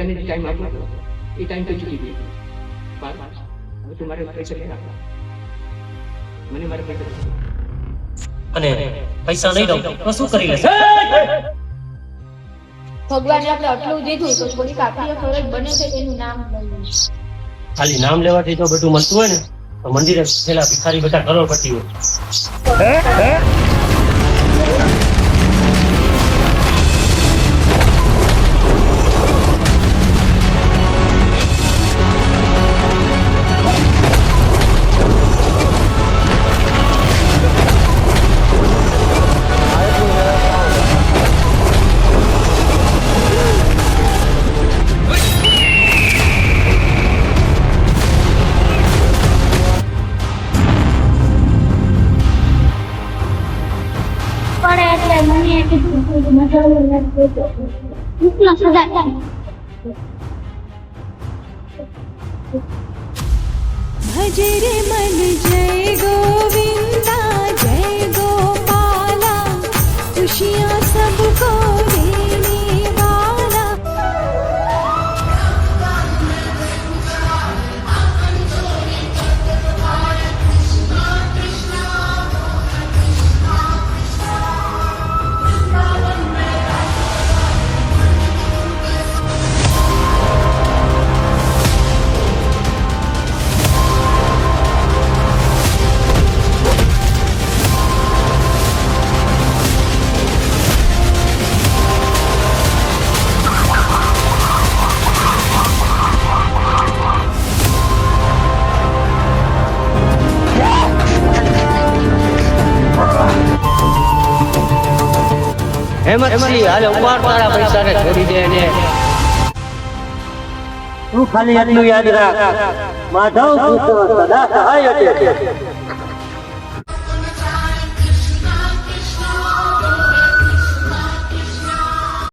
તને જે ટાઈમ આપ્યો એ ટાઈમ તો ચૂકી ગયો. હવે તું મારે પૈસા લઈ આપ. મને મારે પૈસા અને પૈસા નહીં દઉં તો શું કરી લેશે? ભગવાને આપણે આટલું દીધું તો થોડીક આપણી ફરજ બને છે એનું નામ લઈએ. ખાલી નામ લેવાથી તો બધું મળતું હોય ને તો મંદિરે પેલા ભિખારી બધા કરોડપતિ હોય. भज रे मन जय गोविंदा जय गोपाला खुशियाँ सबको देने वाला. હેમંતસિંહ હાલે ઉપાડ તારા પૈસાને છોડી દે ને. તું ખાલી એટલું યાદ રાખ, માધવ સદા સહાય છે.